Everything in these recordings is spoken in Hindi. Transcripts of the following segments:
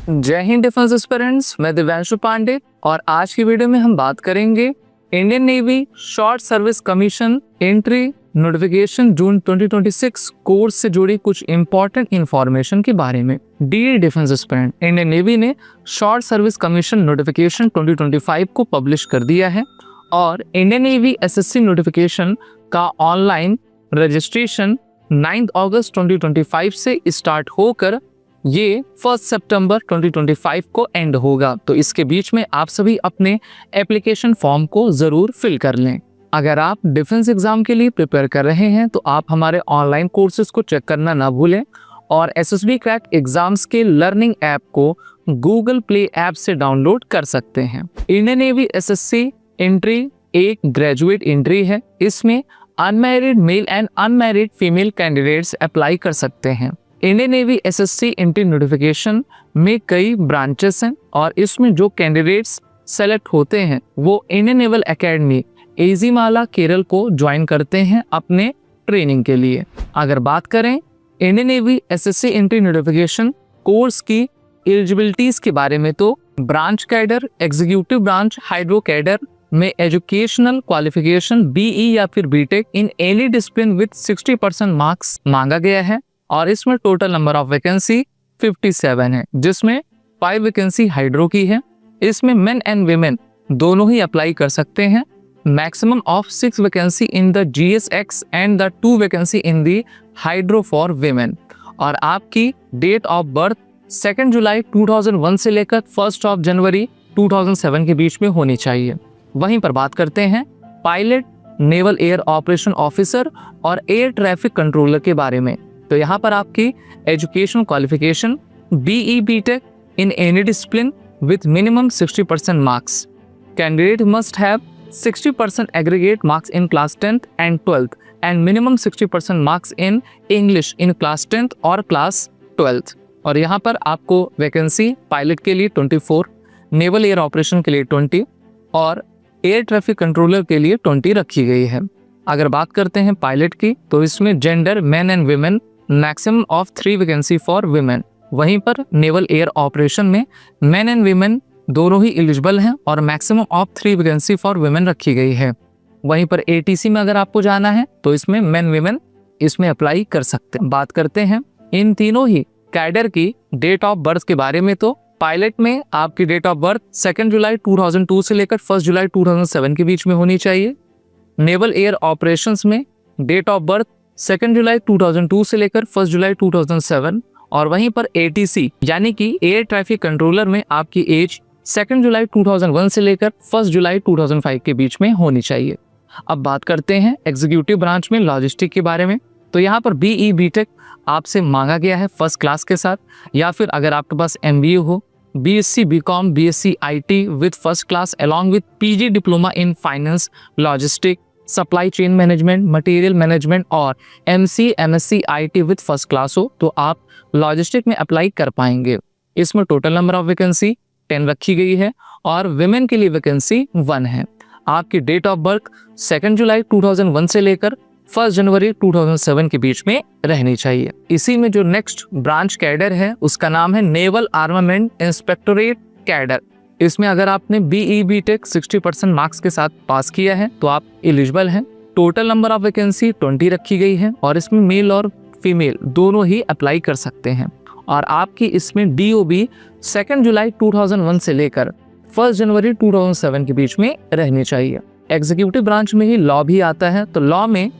जय हिंद डिफेंस एस्पिरेंट्स, मैं दिव्यांशु पांडे और आज की वीडियो में हम बात करेंगे Indian navy short service commission entry notification June 2026 course से जुड़ी कुछ इंपॉर्टेंट इंफॉर्मेशन के बारे में। Dear defence aspirant, Indian navy ने शॉर्ट सर्विस कमीशन नोटिफिकेशन 2025 को पब्लिश कर दिया है और इंडियन नेवी एसएससी नोटिफिकेशन का ऑनलाइन रजिस्ट्रेशन 9 अगस्त 2025 से स्टार्ट होकर ये 1 सितंबर 2025 को एंड होगा। तो इसके बीच में आप सभी अपने एप्लीकेशन फॉर्म को ज़रूर फिल कर लें। अगर आप डिफेंस एग्जाम के लिए प्रिपेयर कर रहे हैं तो आप हमारे ऑनलाइन कोर्सेज को चेक करना ना भूलें और एसएसबी क्रैक एग्जाम्स के लर्निंग ऐप को गूगल प्ले ऐप से डाउनलोड कर सकते हैं। इंडियन नेवी एसएससी एंट्री एक ग्रेजुएट एंट्री है। इसमें unmarried male and unmarried female candidates apply कर सकते हैं। Indian navy SSC entry notification में कई ब्रांचेस हैं और इसमें जो कैंडिडेट्स सेलेक्ट होते हैं वो इंडियन नेवल एकेडमी एजीमाला केरल को ज्वाइन करते हैं अपने ट्रेनिंग के लिए। अगर बात करें Indian navy SSC entry notification course की एलिजिबिलिटीज के बारे में तो branch cadre, executive branch, hydro cadre में एजुकेशनल क्वालिफिकेशन बीई या फिर BTech in any discipline with 60% marks मांगा गया है और इसमें टोटल नंबर ऑफ वैकेंसी 57 है, जिसमें 5 वैकेंसी हाइड्रो की है। इसमें मेन एंड वीमेन दोनों ही अप्लाई कर सकते हैं। Maximum of 6 vacancy in the GSX and the 2 vacancy in the hydro for women. और आपकी डेट ऑफ बर्थ 2 जुलाई 2001 से लेकर 1 जनवरी 2007 के बीच में होनी चाहिए। वहीं पर बात करते हैं pilot, naval air operation officer और एयर ट्रैफिक कंट्रोलर के बारे में। तो यहाँ पर आपकी education qualification BE BTech in any discipline with minimum 60% marks. Candidate must have 60% aggregate marks in class 10th and 12th and minimum 60% marks in English in class 10th और क्लास 12th। और यहाँ पर आपको वैकेंसी पायलट के लिए 24, नेवल एयर ऑपरेशन के लिए 20 और एयर ट्रैफिक कंट्रोलर के लिए 20 रखी गई है। अगर बात करते हैं पायलट की तो इसमें gender main and women maximum of 3 vacancy for women. वहीं पर नेवल एयर ऑपरेशन में मेन एंड वीमेन दोनों ही एलिजिबल हैं और maximum of 3 vacancy for women रखी गई है। वहीं पर एटीसी में अगर आपको जाना है तो इसमें मेन वीमेन इसमें अप्लाई कर सकते हैं। बात करते हैं इन तीनों ही कैडर की डेट ऑफ बर्थ के बारे में तो पायलट में आपकी डेट ऑफ बर्थ 2 जुलाई 2002 से लेकर 1 जुलाई 2007 के बीच में होनी चाहिए। नेवल एयर ऑपरेशंस में डेट ऑफ बर्थ 2 जुलाई 2002 से लेकर 1 जुलाई 2007 और वहीं पर एटीसी यानी कि एयर ट्रैफिक कंट्रोलर में आपकी एज 2 जुलाई 2001 से लेकर 1 जुलाई 2005 के बीच में होनी चाहिए। अब बात करते हैं एग्जीक्यूटिव ब्रांच में लॉजिस्टिक के बारे में। तो यहाँ पर बीई बीटेक आपसे मांगा गया है फर्स्ट क्लास के साथ, या फिर अगर आपके पास एमबीए हो, BSc BCom, BSc IT with first class along with PG diploma in finance, logistic, supply chain management, material management और MC MSc IT with first class हो तो आप लॉजिस्टिक में अप्लाई कर पाएंगे। इसमें टोटल नंबर ऑफ वैकेंसी 10 रखी गई है और विमेन के लिए वैकेंसी 1 है। आपकी डेट ऑफ बर्थ 2 जुलाई 2001 से लेकर 1 जनवरी 2007 के बीच में रहनी चाहिए। इसी में जो नेक्स्ट ब्रांच कैडर है उसका नाम है नेवल आर्मामेंट इंस्पेक्टोरेट कैडर। इसमें अगर आपने बीई बीटेक 60% मार्क्स के साथ पास किया है तो आप एलिजिबल हैं। टोटल नंबर ऑफ वैकेंसी 20 रखी गई है और इसमें मेल और फीमेल दोनों ही अप्लाई कर सकते हैं। और आपकी इसमें डीओबी 2 जुलाई 2001 से लेकर 1 जनवरी 2007 के बीच में रहनी चाहिए। एग्जीक्यूटिव ब्रांच में ही लॉ भी आता है। तो लॉ में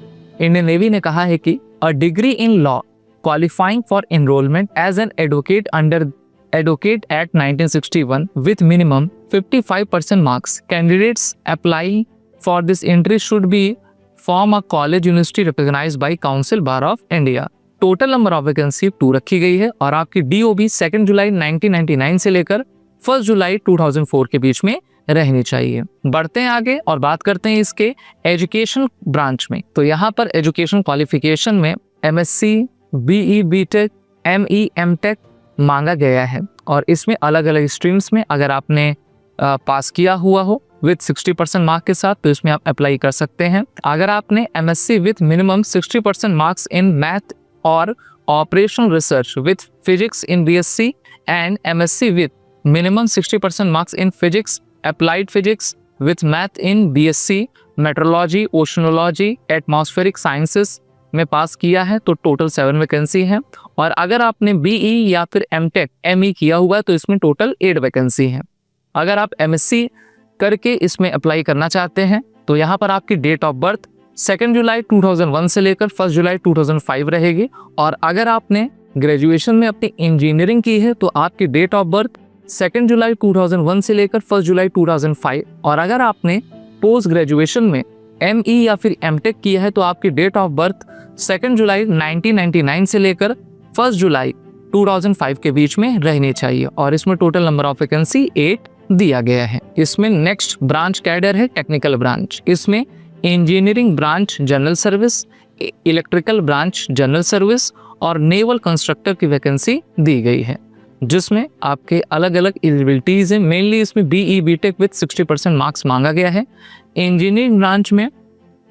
इंडियन नेवी ने कहा है कि a degree in law qualifying for enrolment as an advocate under Advocate Act 1961 with minimum 55% marks. Candidates applying for this entry should be from a college university recognized by Council Bar of India. Total number of vacancy 2 रखी गई है और आपकी DOB 2 जुलाई 1999 से लेकर 1 जुलाई 2004 के बीच में रहनी चाहिए। बढ़ते हैं आगे और बात करते हैं इसके एजुकेशन ब्रांच में। तो यहाँ पर एजुकेशन क्वालिफिकेशन में MSc, BE, BTech, ME, MTech मांगा गया है और इसमें अलग अलग स्ट्रीम्स में अगर आपने पास किया हुआ हो विद 60% मार्क के साथ तो इसमें आप अप्लाई कर सकते हैं। अगर आपने MSc with minimum 60% marks in math और operational research with physics in BSc and MSc with minimum 60% marks in physics, applied physics with math in BSc, metrology, oceanology, atmospheric sciences में पास किया है तो टोटल 7 वैकेंसी है। और अगर आपने BE या फिर MTech ME किया हुआ है तो इसमें टोटल 8 वैकेंसी है। अगर आप MSc करके इसमें अप्लाई करना चाहते हैं तो यहाँ पर आपकी डेट ऑफ बर्थ 2 जुलाई 2001 से लेकर 1 जुलाई 2005 रहेगी। और अगर आपने ग्रेजुएशन में अपनी इंजीनियरिंग की है तो आपकी डेट ऑफ बर्थ 2 जुलाई 2001 से लेकर 1 जुलाई 2005। और अगर आपने पोस्ट ग्रेजुएशन में ME या फिर MTech किया है तो आपकी डेट ऑफ बर्थ 2 जुलाई 1999 से लेकर 1 जुलाई 2005 के बीच में रहनी चाहिए। और इसमें टोटल नंबर ऑफ वैकेंसी 8 दिया गया है। इसमें नेक्स्ट ब्रांच कैडर है टेक्निकल ब्रांच। इसमें engineering branch general service, electrical branch general service और नेवल कंस्ट्रक्टर की वैकेंसी दी गई है, जिसमें आपके अलग अलग एलिजिबिलिटीज हैं। मेनली इसमें BE BTech विद 60% मार्क्स मांगा गया है। इंजीनियरिंग ब्रांच में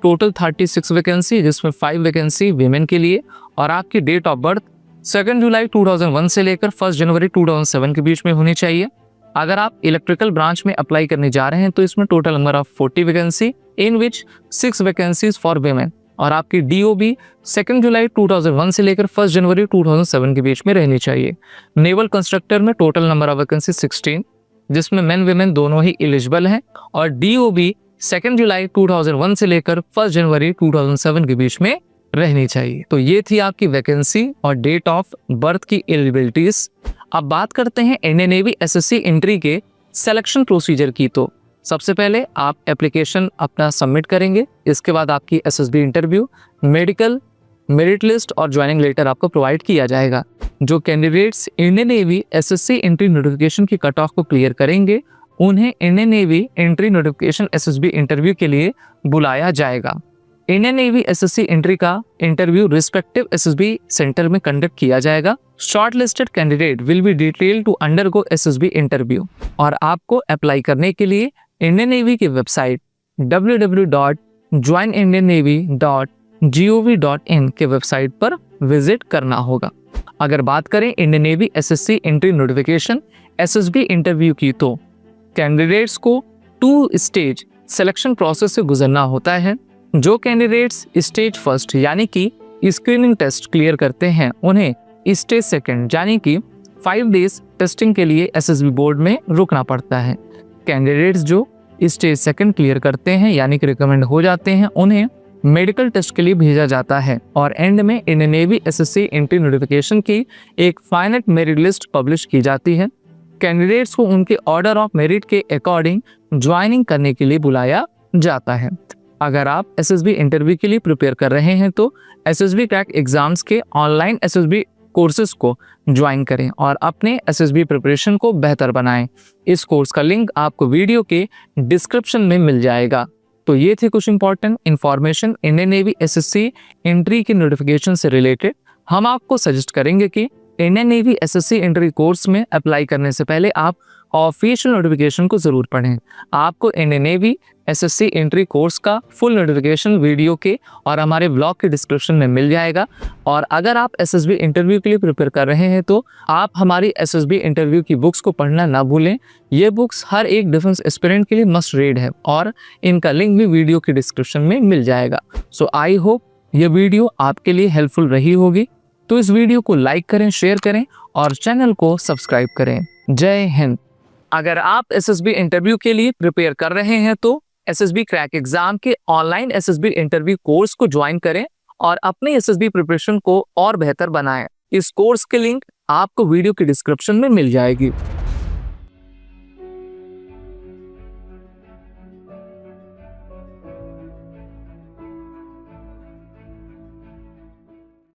टोटल 36 वैकेंसी, जिसमें 5 वैकेंसी वीमेन के लिए। और आपकी डेट ऑफ बर्थ 2 जुलाई 2001 से लेकर 1 जनवरी 2007 के बीच में होनी चाहिए। अगर आप इलेक्ट्रिकल ब्रांच में अप्लाई करने जा रहे हैं तो इसमें total number of 40 vacancy, in which 6 vacancies for women. और आपकी DOB 2 जुलाई 2001 से लेकर 1 जनवरी 2007 के बीच में रहनी चाहिए। नेवल कंस्ट्रक्टर में टोटल नंबर ऑफ वैकेंसी 16, जिसमें मेन वीमेन दोनों ही एलिजिबल हैं। और DOB 2 जुलाई 2001 से लेकर 1 जनवरी 2007 के बीच में रहनी चाहिए। तो ये थी आपकी वैकेंसी और डेट ऑफ बर्थ की एलिजिबिलिटीज। अब बात करते हैं इंडियन नेवी SSC एंट्री के सिलेक्शन प्रोसीजर की। तो सबसे पहले आप एप्लीकेशन अपना सबमिट करेंगे, इसके बाद आपकी SSB interview, medical, merit list और ज्वाइनिंग लेटर आपको प्रोवाइड किया जाएगा। जो candidates Indian Navy SSC entry notification की कट ऑफ को क्लियर करेंगे उन्हें Indian Navy entry notification SSB interview के लिए बुलाया जाएगा। इंडियन नेवी SSC एंट्री का इंटरव्यू रिस्पेक्टिव SSB सेंटर में कंडक्ट किया जाएगा। Short listed candidate will be detail to undergo SSB interview. और आपको अप्लाई करने के लिए इंडियन नेवी की वेबसाइट www.joinindiannavy.gov.in के वेबसाइट पर विजिट करना होगा। अगर बात करें Indian Navy SSC entry notification SSB interview की तो कैंडिडेट्स को 2 स्टेज सिलेक्शन प्रोसेस से गुजरना होता है। जो कैंडिडेट्स स्टेज फर्स्ट यानी कि स्क्रीनिंग टेस्ट क्लियर करते हैं उन्हें स्टेज सेकंड यानी कि 5 डेज टेस्टिंग के लिए SSB बोर्ड में रुकना पड़ता है। कैंडिडेट्स जो स्टेज सेकंड क्लियर करते हैं यानी कि रिकमेंड हो जाते हैं उन्हें मेडिकल टेस्ट के लिए भेजा जाता है। और एंड में Indian Navy SSC entry notification की एक फाइनल मेरिट लिस्ट पब्लिश की जाती है। कैंडिडेट्स को उनके ऑर्डर ऑफ मेरिट के अकॉर्डिंग ज्वाइनिंग करने के लिए बुलाया जाता है। अगर आप SSB इंटरव्यू के लिए प्रिपेयर कर रहे हैं तो SSB क्रैक एग्जाम्स के ऑनलाइन SSB कोर्सेज को ज्वाइन करें और अपने SSB प्रिपरेशन को बेहतर बनाएं। इस कोर्स का लिंक आपको वीडियो के डिस्क्रिप्शन में मिल जाएगा। तो ये थे कुछ important information Indian Navy SSC entry के नोटिफिकेशन से रिलेटेड। हम आपको सजेस्ट करेंगे कि Indian Navy SSC entry course में अप्लाई करने से पहले आप ऑफिशियल नोटिफिकेशन को जरूर पढ़ें। आपको Indian Navy SSC entry course का फुल नोटिफिकेशन वीडियो के और हमारे ब्लॉग के डिस्क्रिप्शन में मिल जाएगा। और अगर आप SSB इंटरव्यू के लिए प्रिपेयर कर रहे हैं तो आप हमारी SSB इंटरव्यू की बुक्स को पढ़ना ना भूलें। ये बुक्स हर एक डिफेंस एस्पिरेंट के लिए मस्ट रीड है और इनका लिंक भी वीडियो के डिस्क्रिप्शन में मिल जाएगा। सो आई होप ये वीडियो आपके लिए हेल्पफुल रही होगी। तो इस वीडियो को लाइक करें, शेयर करें और चैनल को सब्सक्राइब करें। जय हिंद। अगर आप SSB इंटरव्यू के लिए प्रिपेयर कर रहे हैं तो SSB क्रैक एग्जाम के ऑनलाइन SSB इंटरव्यू कोर्स को ज्वाइन करें और अपने SSB प्रिपरेशन को और बेहतर बनाएं। इस कोर्स के लिंक आपको वीडियो के डिस्क्रिप्शन में मिल जाएगी।